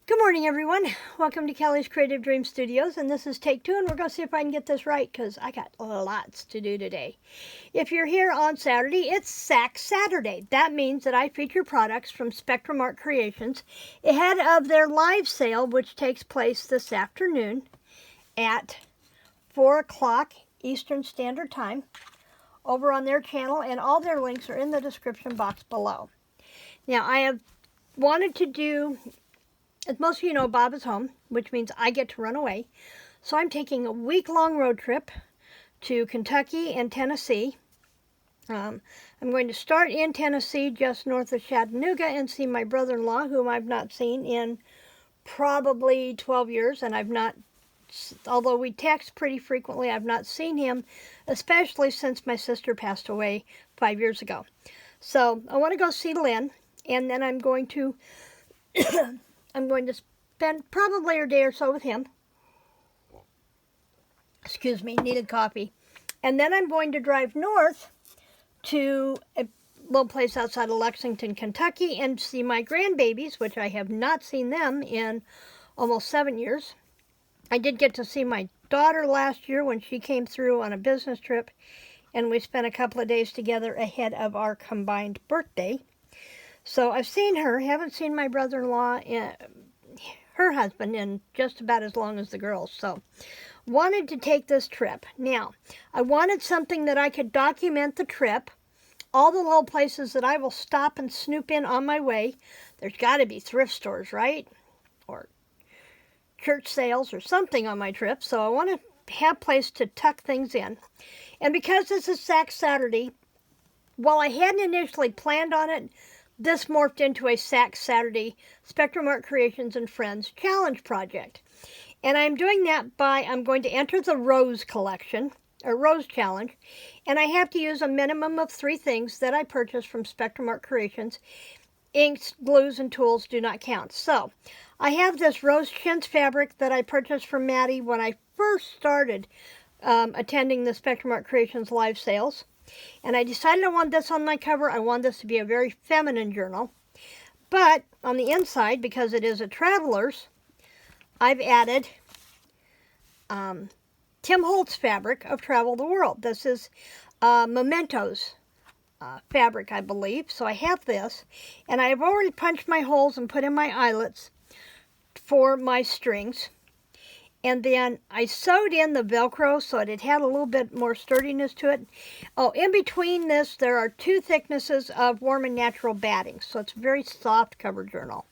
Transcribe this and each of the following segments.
Good morning, everyone. Welcome to Kelly's Creative Dream Studios, and this is take two, and we're going to see if I can get this right because I got lots to do today. If you're here on Saturday, it's SAC Saturday. That means that I feature products from Spectrum Art Creations ahead of their live sale, which takes place this afternoon at 4 o'clock Eastern Standard Time over on their channel, and all their links are in the description box below. Now, I have wanted to do, as most of you know, Bob is home, which means I get to run away. So I'm taking a week-long road trip to Kentucky and Tennessee. I'm going to start in Tennessee, just north of Chattanooga, and see my brother-in-law, whom I've not seen in probably 12 years, and although we text pretty frequently, I've not seen him, especially since my sister passed away 5 years ago. So I want to go see Lynn, and then I'm going to spend probably a day or so with him. Excuse me, needed coffee. And then I'm going to drive north to a little place outside of Lexington, Kentucky, and see my grandbabies, which I have not seen them in almost 7 years. I did get to see my daughter last year when she came through on a business trip, and we spent a couple of days together ahead of our combined birthday. So I've seen her, haven't seen my brother-in-law, her husband, in just about as long as the girls. So wanted to take this trip. Now, I wanted something that I could document the trip, all the little places that I will stop and snoop in on my way. There's got to be thrift stores, right? Or church sales or something on my trip. So I want to have a place to tuck things in. And because this is SAC Saturday, while I hadn't initially planned on it, this morphed into a SAC Saturday Spectrum Art Creations and Friends Challenge project. And I'm doing that I'm going to enter the Rose collection, or Rose Challenge, and I have to use a minimum of 3 things that I purchased from Spectrum Art Creations. Inks, glues, and tools do not count. So I have this rose chintz fabric that I purchased from Madi when I first started attending the Spectrum Art Creations live sales. And I decided I want this on my cover. I want this to be a very feminine journal. But on the inside, because it is a traveler's, I've added Tim Holtz fabric of Travel the World. This is Mementos fabric, I believe. So I have this. And I have already punched my holes and put in my eyelets for my strings. And then I sewed in the Velcro so it had a little bit more sturdiness to it. Oh, in between this, there are 2 thicknesses of warm and natural batting. So it's a very soft cover journal.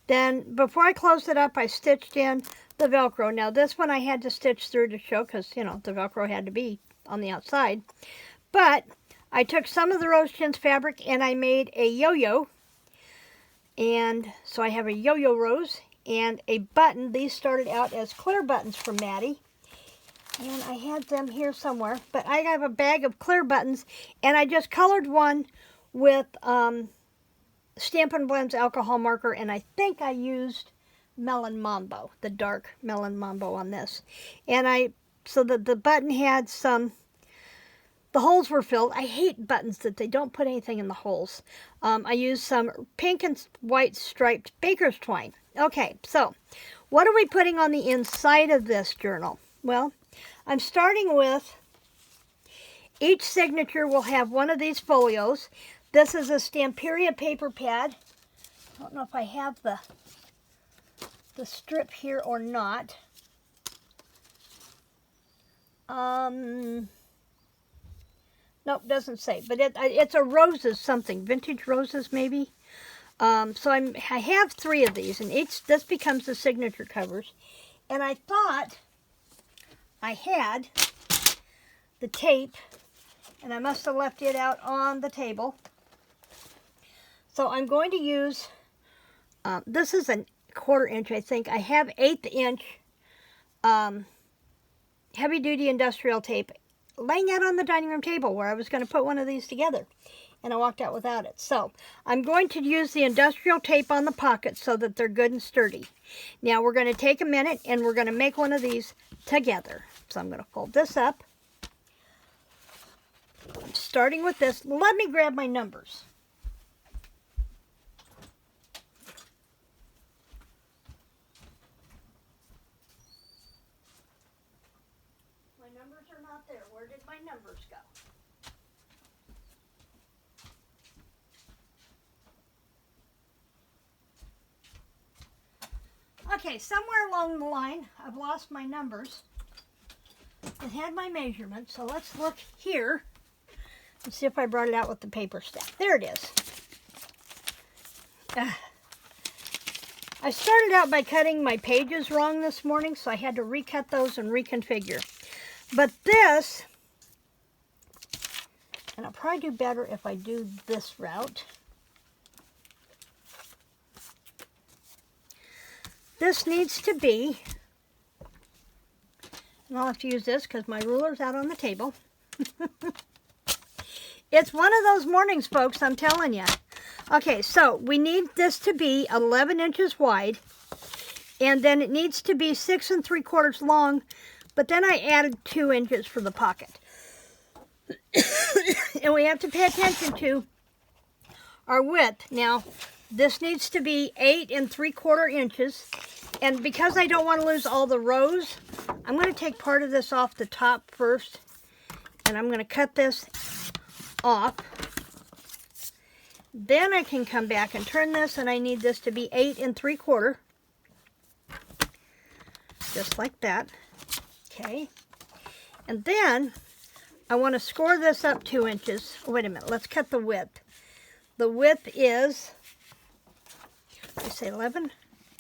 Then, before I closed it up, I stitched in the Velcro. Now, this one I had to stitch through to show because, the Velcro had to be on the outside. But I took some of the rose chintz fabric and I made a yo-yo. And so I have a yo-yo rose and a button. These started out as clear buttons from Madi, and I had them here somewhere, but I have a bag of clear buttons, and I just colored one with Stampin' Blends alcohol marker, and I think I used Melon Mambo, the dark Melon Mambo on this. And so that the button had the holes were filled. I hate buttons that they don't put anything in the holes. I used some pink and white striped baker's twine. Okay, so what are we putting on the inside of this journal? Well, I'm starting with, each signature will have one of these folios. This is a Stamperia paper pad. I don't know if I have the strip here or not. Nope, doesn't say, but it's a roses something, vintage roses maybe. So I have 3 of these, and this becomes the signature covers. And I thought I had the tape, and I must have left it out on the table. So I'm going to use, this is a 1/4 inch, I think. I have 1/8 inch heavy-duty industrial tape laying out on the dining room table where I was going to put one of these together. And I walked out without it. So I'm going to use the industrial tape on the pockets so that they're good and sturdy. Now we're going to take a minute and we're going to make one of these together. So I'm going to fold this up. I'm starting with this. Let me grab my numbers. there. Where did my numbers go? Okay, somewhere along the line, I've lost my numbers. It had my measurements, so let's look here and see if I brought it out with the paper stack. There it is. I started out by cutting my pages wrong this morning, so I had to recut those and reconfigure. But this, and I'll probably do better if I do this route. This needs to be, and I'll have to use this because my ruler's out on the table. It's one of those mornings, folks, I'm telling you. Okay, so we need this to be 11 inches wide, and then it needs to be 6 3/4 long, but then I added 2 inches for the pocket. And we have to pay attention to our width. Now, this needs to be 8 3/4 inches, and because I don't want to lose all the rows, I'm going to take part of this off the top first, and I'm going to cut this off. Then I can come back and turn this, and I need this to be 8 3/4, just like that. Okay, and then I want to score this up 2 inches. Oh, wait a minute, let's cut the width. The width is, I say 11?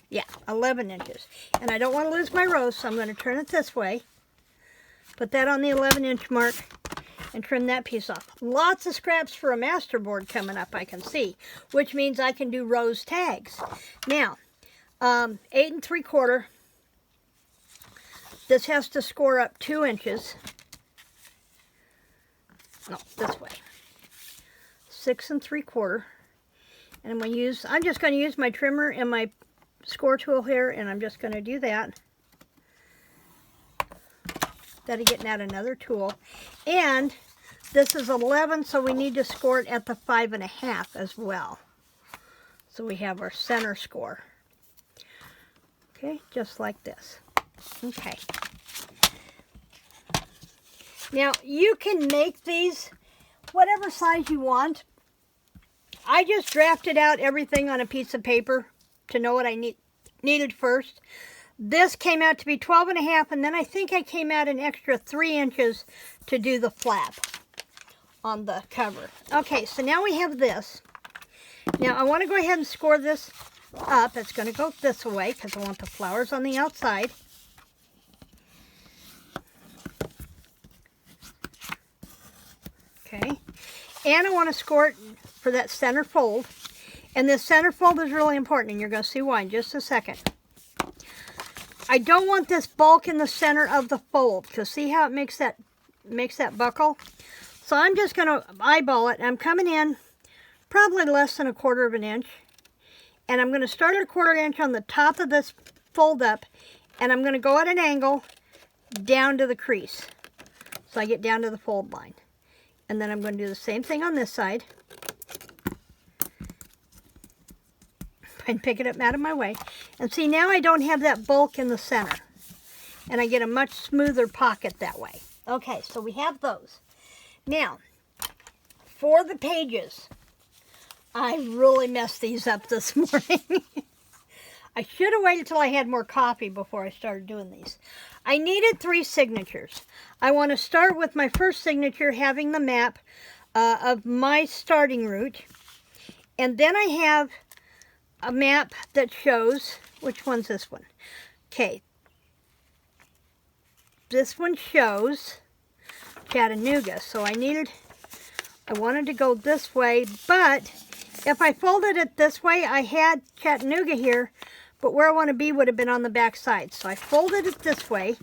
Yeah, 11 inches. And I don't want to lose my rows, so I'm going to turn it this way. Put that on the 11-inch mark and trim that piece off. Lots of scraps for a masterboard coming up, I can see, which means I can do rose tags. Now, 8 3/4. This has to score up 2 inches. No, this way. 6 3/4. And I'm just going to use my trimmer and my score tool here, and I'm just going to do that. Instead of getting out another tool. And this is 11, so we need to score it at the 5 1/2 as well. So we have our center score. Okay, just like this. Okay. Now, you can make these whatever size you want. I just drafted out everything on a piece of paper to know what I needed first. This came out to be 12 1/2, and then I think I came out an extra 3 inches to do the flap on the cover. Okay, so now we have this. Now, I want to go ahead and score this up. It's going to go this way because I want the flowers on the outside. Okay, and I want to score it for that center fold. And this center fold is really important, and you're going to see why in just a second. I don't want this bulk in the center of the fold, because see how it makes that buckle? So I'm just going to eyeball it. I'm coming in probably less than 1/4 inch. And I'm going to start at 1/4 inch on the top of this fold up, and I'm going to go at an angle down to the crease. So I get down to the fold line. And then I'm going to do the same thing on this side. And pick it up out of my way. And see, now I don't have that bulk in the center. And I get a much smoother pocket that way. Okay, so we have those. Now, for the pages, I really messed these up this morning. I should have waited till I had more coffee before I started doing these. I needed 3 signatures. I want to start with my first signature having the map of my starting route. And then I have a map that shows, which one's this one? Okay. This one shows Chattanooga. So I wanted to go this way, but if I folded it this way, I had Chattanooga here, but where I want to be would have been on the back side. So I folded it this way.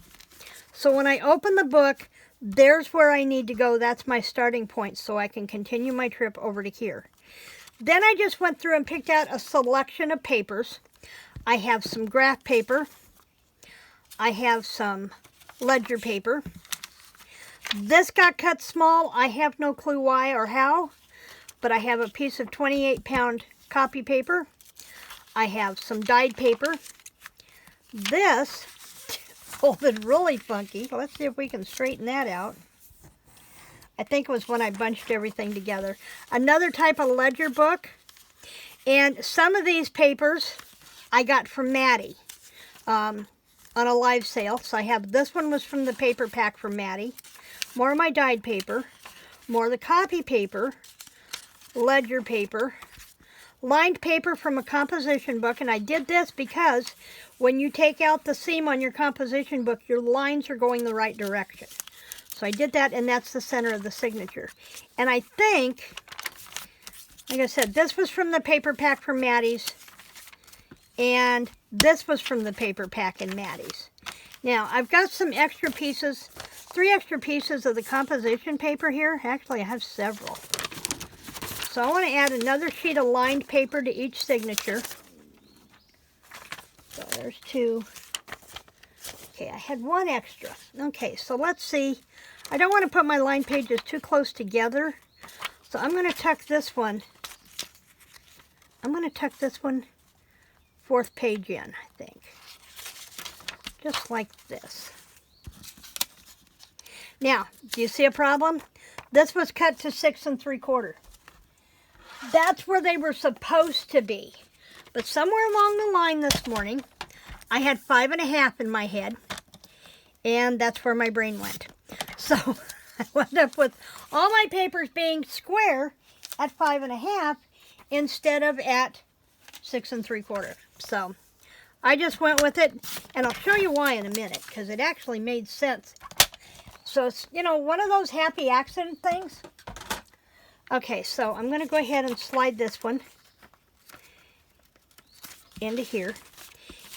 So when I open the book, there's where I need to go. That's my starting point, so I can continue my trip over to here. Then I just went through and picked out a selection of papers. I have some graph paper. I have some ledger paper. This got cut small. I have no clue why or how, but I have a piece of 28-pound copy paper. I have some dyed paper. This folded really funky. Let's see if we can straighten that out. I think it was when I bunched everything together. Another type of ledger book. And some of these papers I got from Madi on a live sale. So I have, this one was from the paper pack from Madi. More of my dyed paper. More of the copy paper. Ledger paper. Lined paper from a composition book. And I did this because when you take out the seam on your composition book, your lines are going the right direction. So I did that, and that's the center of the signature. And I think, like I said, this was from the paper pack from Madi's, and this was from the paper pack in Madi's. Now, I've got some extra pieces, 3 extra pieces of the composition paper here. Actually, I have several. So I want to add another sheet of lined paper to each signature. So there's 2. Okay, I had 1 extra. Okay, so let's see. I don't want to put my line pages too close together. So I'm going to tuck this one. I'm going to tuck this one 4th page in, I think. Just like this. Now, do you see a problem? This was cut to 6 3/4. That's where they were supposed to be. But somewhere along the line this morning, I had 5 1/2 in my head. And that's where my brain went. So I wound up with all my papers being square at 5 1/2 instead of at 6 3/4. So I just went with it, and I'll show you why in a minute, because it actually made sense. So it's, you know, one of those happy accident things. Okay, so I'm going to go ahead and slide this one into here.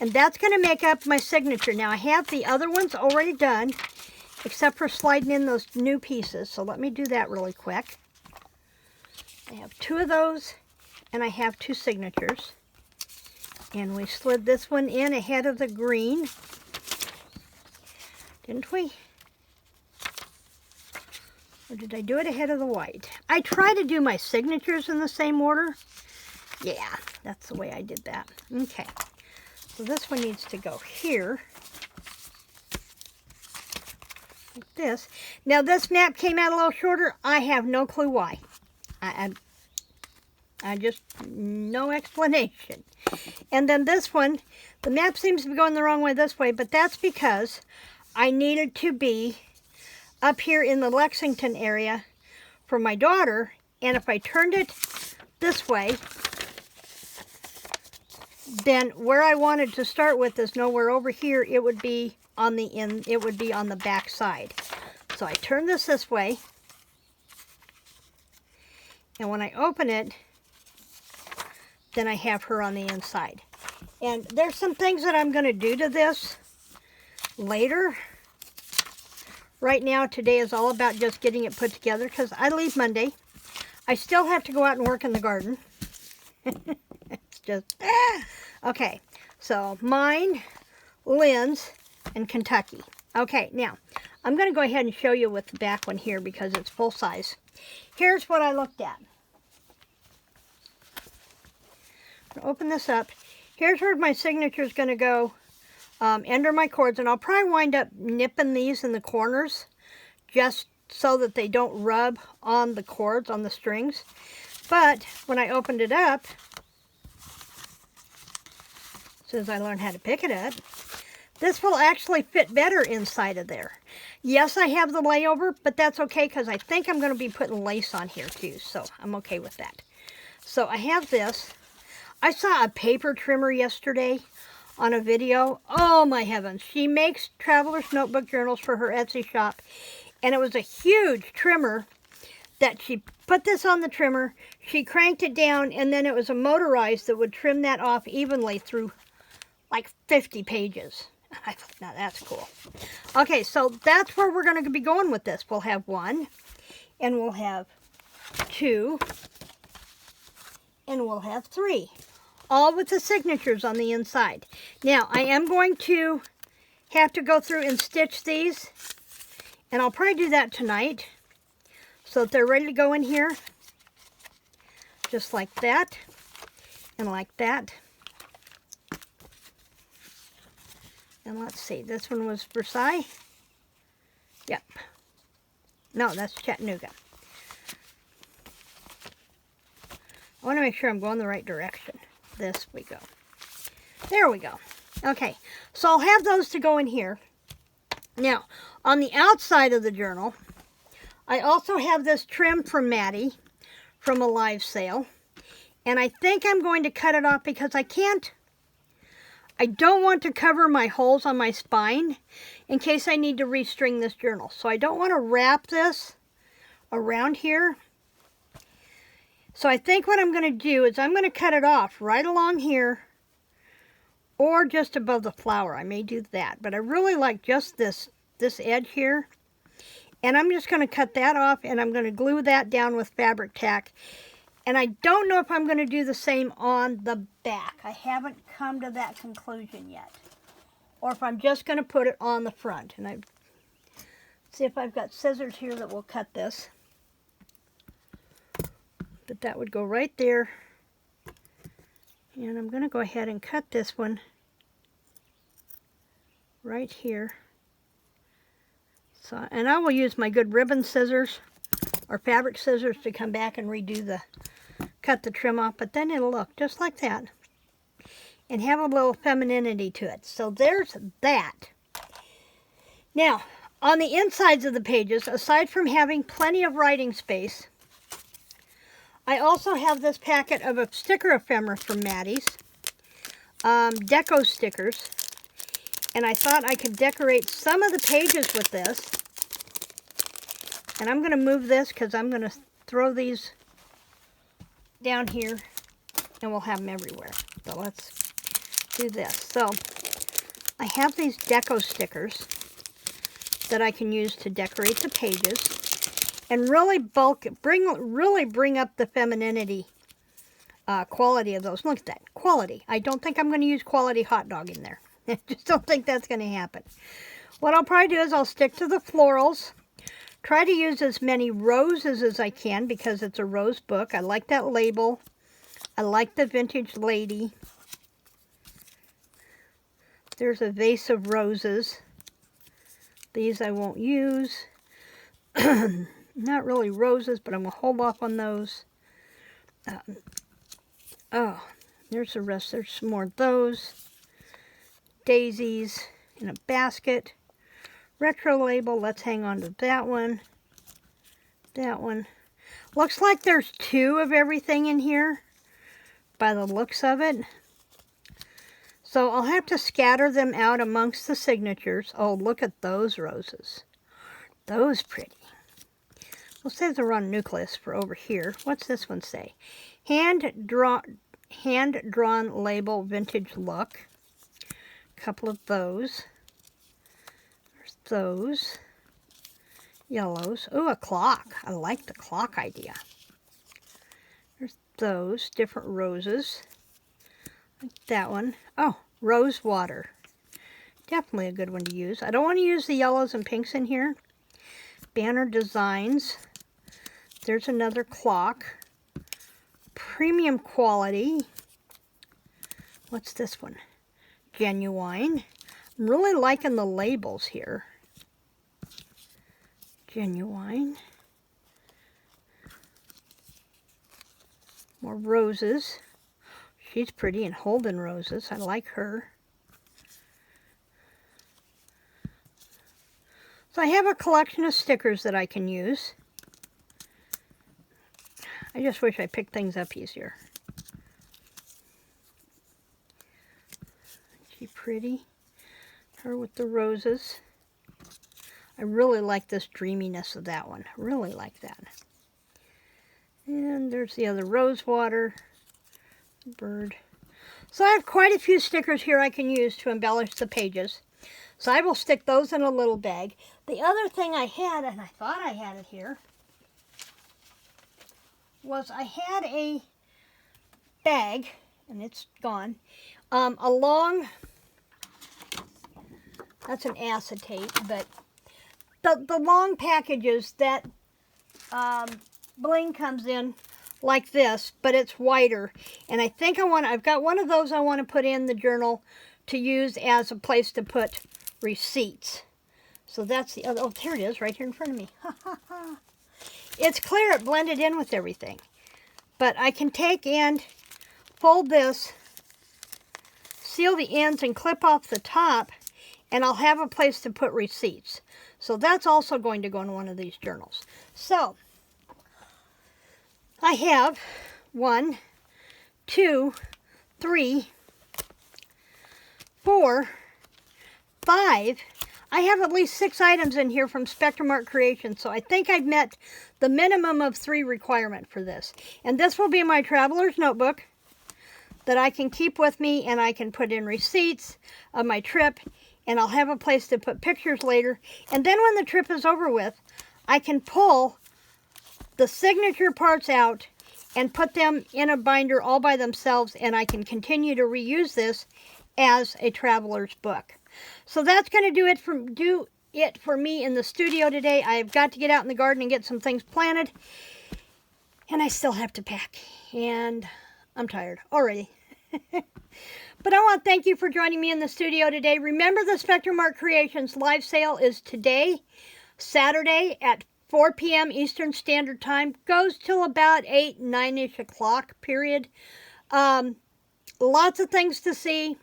And that's going to make up my signature. Now, I have the other ones already done, except for sliding in those new pieces. So let me do that really quick. I have 2 of those, and I have 2 signatures. And we slid this one in ahead of the green. Didn't we? Or did I do it ahead of the white? I try to do my signatures in the same order. Yeah, that's the way I did that. Okay. So this one needs to go here, like this. Now this map came out a little shorter. I have no clue why. I just, no explanation. And then this one, the map seems to be going the wrong way this way, but that's because I needed to be up here in the Lexington area for my daughter, and if I turned it this way, then where I wanted to start with is nowhere over here. It would be on the it would be on the back side. So I turn this way, and when I open it, then I have her on the inside. And there's some things that I'm going to do to this later. Right now, today is all about just getting it put together, because I leave Monday. I still have to go out and work in the garden. It's just, okay, so mine, Lynn's, and Kentucky. Okay, now, I'm going to go ahead and show you with the back one here because it's full size. Here's what I looked at. Open this up. Here's where my signature is going to go under my cords, and I'll probably wind up nipping these in the corners just so that they don't rub on the cords, on the strings. But when I opened it up, since I learned how to pick it up, this will actually fit better inside of there. Yes, I have the layover, but that's okay because I think I'm going to be putting lace on here too, so I'm okay with that. So I have this. I saw a paper trimmer yesterday on a video. Oh my heavens. She makes traveler's notebook journals for her Etsy shop, and it was a huge trimmer that she put this on the trimmer, she cranked it down, and then it was a motorized that would trim that off evenly through like 50 pages. I thought, now that's cool. Okay, so that's where we're going to be going with this. We'll have 1, and we'll have 2, and we'll have 3. All with the signatures on the inside. Now, I am going to have to go through and stitch these, and I'll probably do that tonight so that they're ready to go in here. Just like that, and like that. And let's see, this one was Versailles. Yep. No, that's Chattanooga. I want to make sure I'm going the right direction. This we go. There we go. Okay, so I'll have those to go in here. Now, on the outside of the journal, I also have this trim from Madi from a live sale. And I think I'm going to cut it off because I don't want to cover my holes on my spine in case I need to restring this journal. So I don't want to wrap this around here. So I think what I'm going to do is I'm going to cut it off right along here or just above the flower. I may do that, but I really like just this edge here. And I'm just going to cut that off, and I'm going to glue that down with fabric tack. And I don't know if I'm going to do the same on the back. I haven't come to that conclusion yet. Or if I'm just going to put it on the front. And see if I've got scissors here that will cut this. But that would go right there. And I'm going to go ahead and cut this one right here. So, and I will use my good ribbon scissors or fabric scissors to come back and cut the trim off, but then it'll look just like that and have a little femininity to it. So there's that. Now, on the insides of the pages, aside from having plenty of writing space, I also have this packet of a sticker ephemera from Madi's, deco stickers, and I thought I could decorate some of the pages with this. And I'm going to move this because I'm going to throw these down here and we'll have them everywhere. So let's do this. So I have these deco stickers that I can use to decorate the pages and really bring up the femininity quality of those. Look at that quality. I don't think I'm going to use quality hot dog in there. I just don't think that's going to happen. What I'll probably do is I'll stick to the florals. Try to use as many roses as I can because it's a rose book. I like that label. I like the vintage lady. There's a vase of roses. These I won't use. Not really roses, but I'm going to hold off on those. Oh, there's the rest. There's some more of those. Daisies in a basket. Retro label, let's hang on to that one. That one. Looks like there's two of everything in here by the looks of it. So I'll have to scatter them out amongst the signatures. Oh, look at those roses. Those pretty. We'll save the raw nucleus for over here. What's this one say? Hand-drawn label vintage look. A couple of those. Those yellows. Oh, a clock. I like the clock idea. There's those different roses. Like that one. Oh, rose water. Definitely a good one to use. I don't want to use the yellows and pinks in here. Banner designs. There's another clock. Premium quality. What's this one? Genuine. I'm really liking the labels here. Genuine. More roses. She's pretty and holding roses. I like her. So I have a collection of stickers that I can use. I just wish I picked things up easier. She pretty. Her with the roses. I really like this dreaminess of that one. I really like that. And there's the other rose water. Bird. So I have quite a few stickers here I can use to embellish the pages. So I will stick those in a little bag. The other thing I had, and I thought I had it here, was I had a bag, and it's gone, that's an acetate, but the long packages that bling comes in like this, but it's wider. And I think I've got one of those I want to put in the journal to use as a place to put receipts. So that's the other, oh, there it is, right here in front of me. It's clear, it blended in with everything. But I can take and fold this, seal the ends, and clip off the top, and I'll have a place to put receipts. So that's also going to go in one of these journals. So I have 1, 2, 3, 4, 5. I have at least 6 items in here from Spectrum Art Creations, so I think I've met the minimum of 3 requirement for this. And this will be my traveler's notebook that I can keep with me, and I can put in receipts of my trip, and I'll have a place to put pictures later. And then when the trip is over with, I can pull the signature parts out and put them in a binder all by themselves, and I can continue to reuse this as a traveler's book. So that's going to do it for me in the studio today. I've got to get out in the garden and get some things planted, and I still have to pack, and I'm tired already. But I want to thank you for joining me in the studio today. Remember, the Spectrum Art Creations live sale is today, Saturday at 4 p.m. Eastern Standard Time. Goes till about 8, 9-ish o'clock period. Lots of things to see.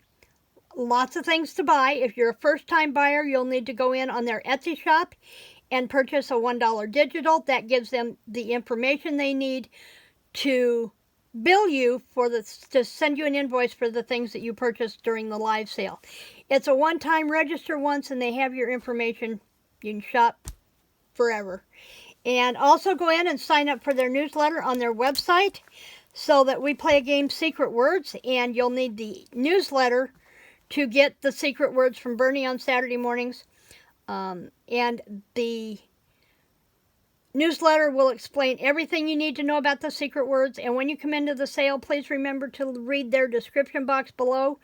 Lots of things to buy. If you're a first-time buyer, you'll need to go in on their Etsy shop and purchase a $1 digital. That gives them the information they need to bill you to send you an invoice for the things that you purchased during the live sale. It's a one-time register once, and they have your information. You can shop forever. And also go in and sign up for their newsletter on their website, so that we play a game, Secret Words, and you'll need the newsletter to get the secret words from Bernie on Saturday mornings. And the newsletter will explain everything you need to know about the secret words. And when you come into the sale, please remember to read their description box below.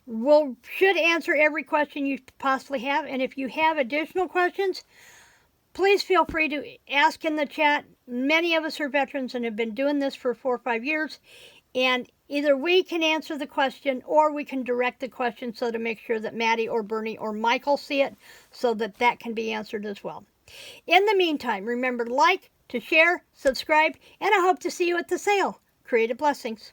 Should answer every question you possibly have. And if you have additional questions, please feel free to ask in the chat. Many of us are veterans and have been doing this for 4 or 5 years. And either we can answer the question, or we can direct the question so to make sure that Maddie or Bernie or Michael see it, so that that can be answered as well. In the meantime, remember to like, to share, subscribe, and I hope to see you at the sale. Creative blessings.